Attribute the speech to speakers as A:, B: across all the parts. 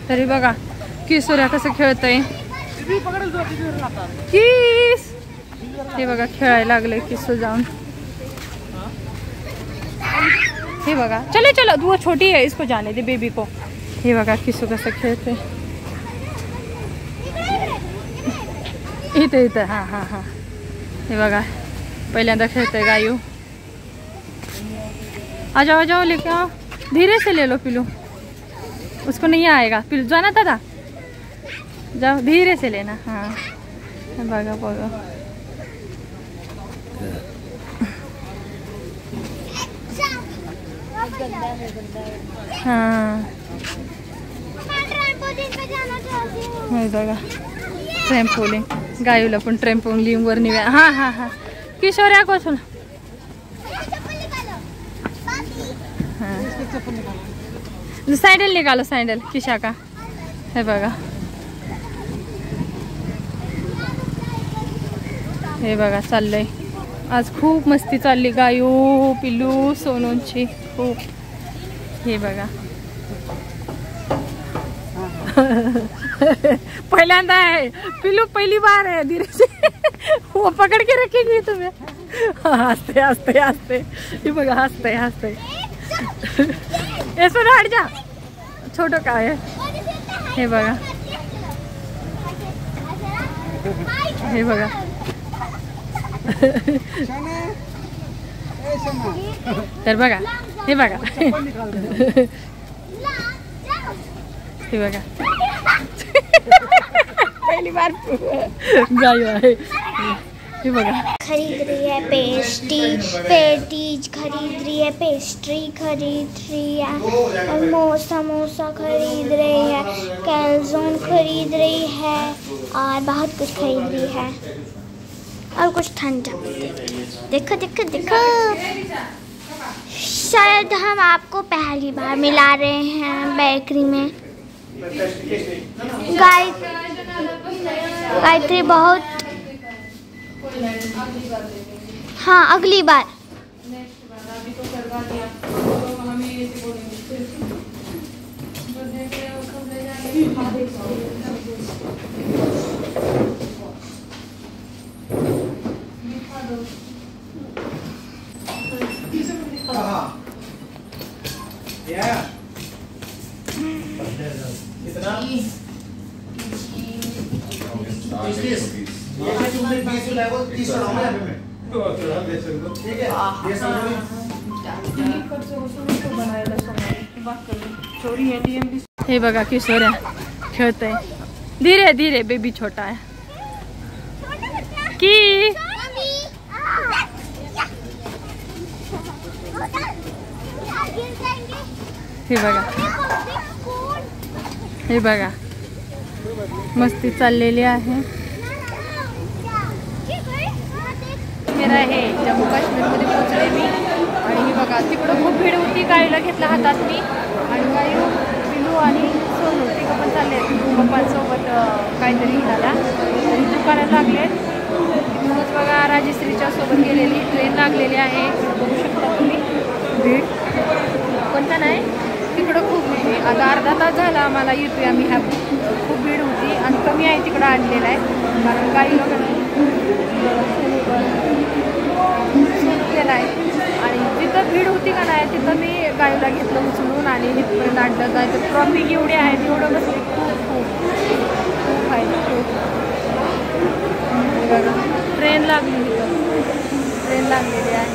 A: तरी बघा किशोऱ्या कसं खेळतय किस. हे बघा खेळायला लागले किसू जाऊन. हे बघा चले चलो वो छोटी है इसको जाने दे बेबी को. हे बघा किसू कसं खेळते इथे इथे. हाँ हाँ हाँ हे बघा पहिल्यांदा खेळते गायू. आ जाओ जाओ लेके आओ. धीरे से ले लो पिलू उसको नहीं आएगा. पिलू जाना था जाओ धीरे से लेना. हाँ बघा बघा हाँ बघा ट्रॅम्पोलिंग. गायूला पण ट्रॅम्पोलिंग वर निघा. हाँ हाँ हाँ किशोर्या को सुन. हाँ सैंडल निकालो सैंडल किशा का. हे बघा हे बघा चाललंय आज खूप मस्ती चालली गायू पिल्लू सोनूंची खूप. हे बघा पहिल्यांदा है पिल्लू पहली बार है. धीरे से वो पकड़ के रखेगी तुम्हें. हंसते हंसते हंसते. हे बघा हंसते हंसते. इसमें हट जा छोटो काय है. हे बघा हे बघा तर बघा हे बघा हे बघा पहली बार गाय आहे. हे बघा
B: खरीद रही है पेस्टीज खरीद रही है, पेस्ट्री खरीद रही है, समोसा खरीद रही है, कैलजोन खरीद रही है और बहुत कुछ खरीद रही है और कुछ ठंडा. देखो देखो देखो शायद हम आपको पहली बार मिला रहे हैं बेकरी में. गायत्री बहुत हाँ अगली बार.
A: हे बघा किशोर्या खेळतय. धीरे धीरे बेबी छोटा है की. हे बघा हे बघा मस्ती चाललेली आहे. मेरा हे जम्मू काश्मीरमध्ये पोहोचले मी आणि हे बघा तिकडं खूप भीड होती. गायला घेतला हातात मी आणि गायू पिलू आणि सोनू तिकडं पण चालले पप्पांसोबत काहीतरी घ्यायला. आणि दुकानात लागलेत. तिकडूनच बघा राजश्रीच्या सोबत गेलेली ट्रेन लागलेली आहे. बघू शकता तुम्ही भीड कोणता नाही तिकडं खूप भीड. आता अर्धा तास झाला आम्हाला येतोय आम्ही. ह्या खूप भीड होती आणि कमी आहे तिकडं आणलेला आहे कारण गाई वगैरे केला आहे. आणि जिथं भीड होती का नाही तिथं मी गायला घेतलं उचलून आणि इथपर्यंत आणलं. काय तर ट्रॉफिक एवढी आहे एवढं बसली खूप खूप खूप आहे खूप. ट्रेन लागली तिथं ट्रेन लागलेली आहे.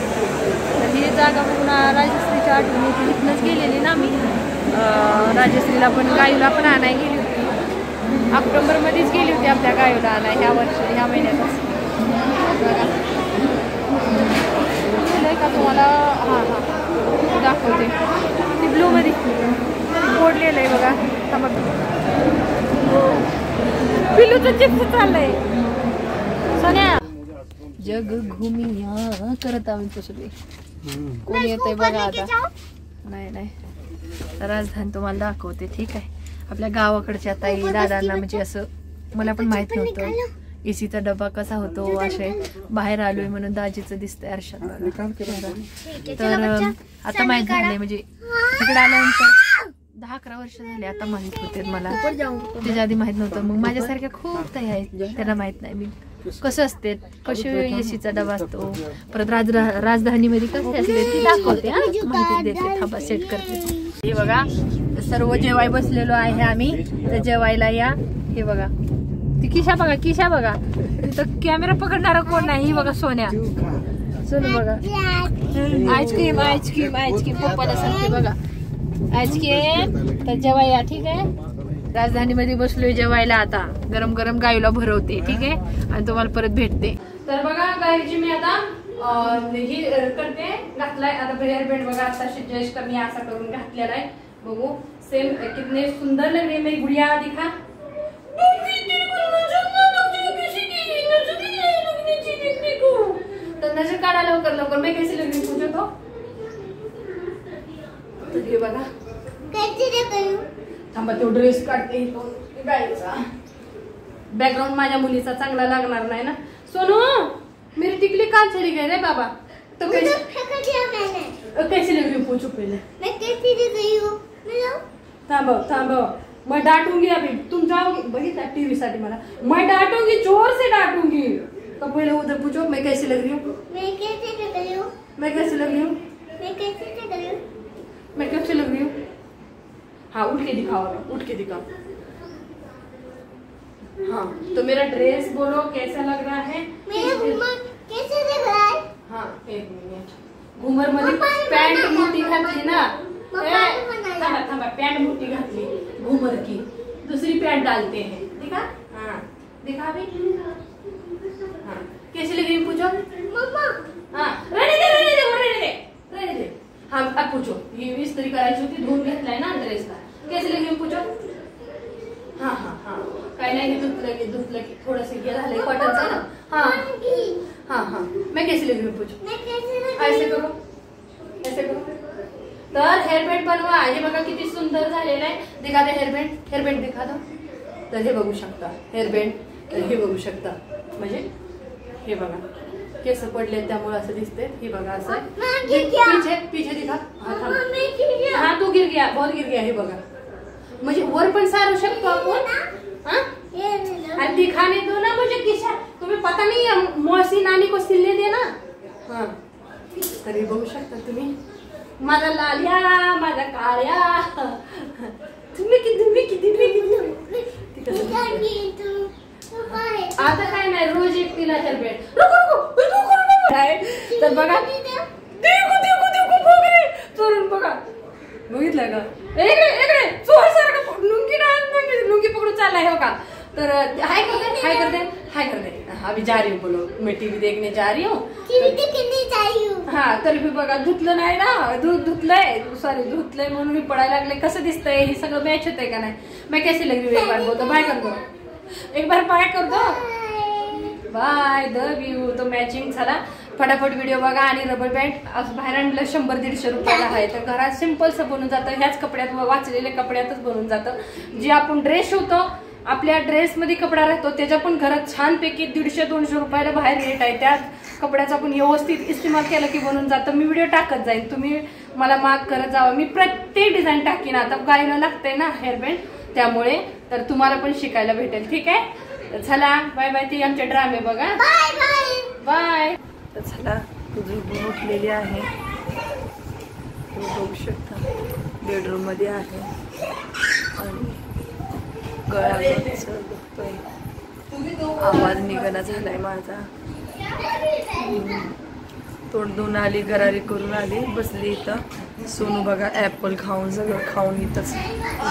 A: तर ही जागा बघून राजश्रीच्या आठवणी होती. इथनंच गेलेली ना मी राजश्रीला पण गायूला पण आणायला गेली होती. ऑक्टोबरमध्येच गेली होती आपल्या गायूला आणाय ह्या वर्षी ह्या महिन्यातच. बघा का तुम्हाला हां हां दाखवते. ती ब्लूमध्ये बोर्डलेलं आहे बघा. पिलूचं चिप्स चाललंय. सोन्या जग घुमिया करत आम्ही पुसली. कोण येतंय बघा आता. नाही नाही राजधानी तुम्हाला दाखवते ठीक आहे. आपल्या गावाकडच्या ताई दादांना म्हणजे असं मला पण माहित नव्हतं एसीचा डबा कसा होतो. असे बाहेर आलोय म्हणून दाजीचं दिसतंय आरशात. तर आता माहित झालंय म्हणजे तिकडे आल्यानंतर 10-11 वर्ष झाले आता माहित होते मला, त्याच्या आधी माहित नव्हतं. मग माझ्यासारख्या खूप ताई आहेत त्यांना माहित नाही मी कसं असते, कसे एसीचा डबा असतो, परत राजधानीमध्ये कसे असते ती दाखवते, माहिती देते. थांबा सेट करते. हे बघा सर्व जेवाय बसलेलो आहे आम्ही, तर जेवायला या. हे बघा ती किशा बघा, किशा बघा, तिथं कॅमेरा पकडणारा कोण नाही. ही बघा सोन्या, सोनू बघा आईस्क्रीम आईस्क्रीम आईस्क्रीम पप्पाला सांगते बघा आईस्क्रीम. तर जेवाय या, ठीक आहे. राजधानीमध्ये बसलोय जेवायला. आता गरम गरम गायूला भरवते, ठीक आहे, आणि तुम्हाला परत भेटते. तर बघा गायची मी आता ही करते, घातलाय आता हेअर बँड बघा. आता जस्ट मी असा करून घातलेला आहे. बघू सेम कितने सुंदर लग रही है मेरी गुड़िया. दिखा तर नजर काढा लवकर लवकर. मैं कैसी लग रही हूँ पूछो तो. हे बघा थांबा तो ड्रेस काढते गायचा. बॅकग्राऊंड माझ्या मुलीचा चांगला लागणार नाही ना. सोनू मेरी टिकली कहाँ चली गई रे बाबा. तो कैसी लग रही हूँ पूछो पहले.
B: मैं कैसी लग रही हूँ.
A: थांबव थांबव, मैं डांटूंगी अभी. तुम जाओगी बघितला टीवी साठी मला. मैं डांटूंगी, जोर से डांटूंगी. तो पहले उधर पूछो मैं कैसी लग रही हूँ.
B: मैं कैसी लग रही हूँ.
A: मैं कैसी लग रही हूँ.
B: मैं कैसी लग रही हूँ.
A: मैं कैसी लग रही हूँ. हाँ उठ के दिखाओ, उठ के दिखाओ. हाँ तो मेरा ड्रेस बोलो कैसा लग रहा है.
B: मेरा घूमर कैसे लग रहा है.
A: हाँ एक मिनिट. घुमर मध्ये पॅन्ट मोठी घातली ना. थांबा थांबा, पॅन्ट मोठी घातली घुमर की, दूसरी पॅन्ट डालते हैं. दिखा. हाँ दिखा भी. हाँ कैसी लग रही है पूछो.
B: मम्मा.
A: हाँ रहने दे रहने दे रहने दे रहने दे. हाँ अब पूछो. ये इस्त्री करायची होती, धुवून घेतलाय ना ड्रेसला. कैसी लग रही है पूछो. हाँ हाँ हाँ काही नाही, धुतलं की थोडंसं हे झालंय कॉटनचं आहे ना. हाँ हाँ हाँ मैं कैसी लग रही हूँ पूछो.
B: मैं कैसी लग रही हूँ.
A: ऐसे करो, ऐसे करो. तर हेअरबँड बनवा. हे बघा किती सुंदर झालेलं आहे. दिखा दे हेअरबँड, हेअरबँड दिखा दो. तर हे बघू शकता हेअरबँड. तर हे बघू शकता, म्हणजे हे बघा केस पडले त्यामुळे असं दिसते. हे बघा असं पीछे पीछे दिखा. हाँ तू गिर गया, बहुत गिर गया. हे बघा म्हणजे वर पण सारू शकतो आपण. आणि दिखाने दो ना मुझे किशा. तुम्ही पता नहीं मौसी नानी को सिलने दे ना. हाँ तर हे बघू शकता तुम्ही. माझा लाल्या माझा काळ्या. तुम्ही किती आता काय नाही, रोज एक तिला हेअरबँड. तर बघा चोरून बघा. बघितलं का. इकडे चोर सारखं लुंगी पकडून चाललाय हो का. तर हाय कर दे. अभी जा रही हूँ बोलो. मैं टीवी देखने जा रही हूँ. हाँ तरी भी बघा धुतलं नाही ना. धुतलंय म्हणून मी पडायला लागले. कसं दिसतंय हे सगळं मॅच होतंय का नाही. मैं कैसी लग रही हूँ एक बार बोलतो. बाय कर दो, एक बार बाय कर दो. By the view. तो मॅचिंग झाला. फटाफट व्हिडिओ बघा. आणि रबर बँड असं बाहेर आणलं 100-150 रुपयाला आहे. तर घरात सिंपलचं बनून जातं. ह्याच कपड्यात वाचलेल्या कपड्यातच बनून जातं. जे आपण ड्रेस शिवतो आपल्या ड्रेसमध्ये कपडा राहतो त्याच्या पण घरात छानपैकी 150-200 रुपयाला बाहेर रेट आहे. त्यात कपड्याचा आपण व्यवस्थित इस्तेमाल केला की बनून जातं. मी व्हिडिओ टाकत जाईन, तुम्ही मला मार्क करत जावा. मी प्रत्येक डिझाईन टाकीन. आता गायला लागतंय ना हेअरबँड त्यामुळे, तर तुम्हाला पण शिकायला भेटेल. ठीक आहे तर चला बाय बाय. ते आमचे ड्रामे बघा. बाय. तर चला झोपून उठलेली आहे. बघू शकता बेडरूम मध्ये आहे. आणि गळा आवाज निघणा झालाय माझा. तोंड धुवून आली, गरारी करून आली, बसली इथं. सोनू बघा ऍपल खाऊन सगळं खाऊन इथंच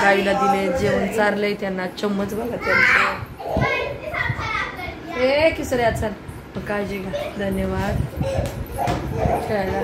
A: गाईला दिले. जेवण चारलंय त्यांना. चम्मच बघा त्यांचं. ए किसऱ्या चल काळजी घ्या. धन्यवाद. खेळायला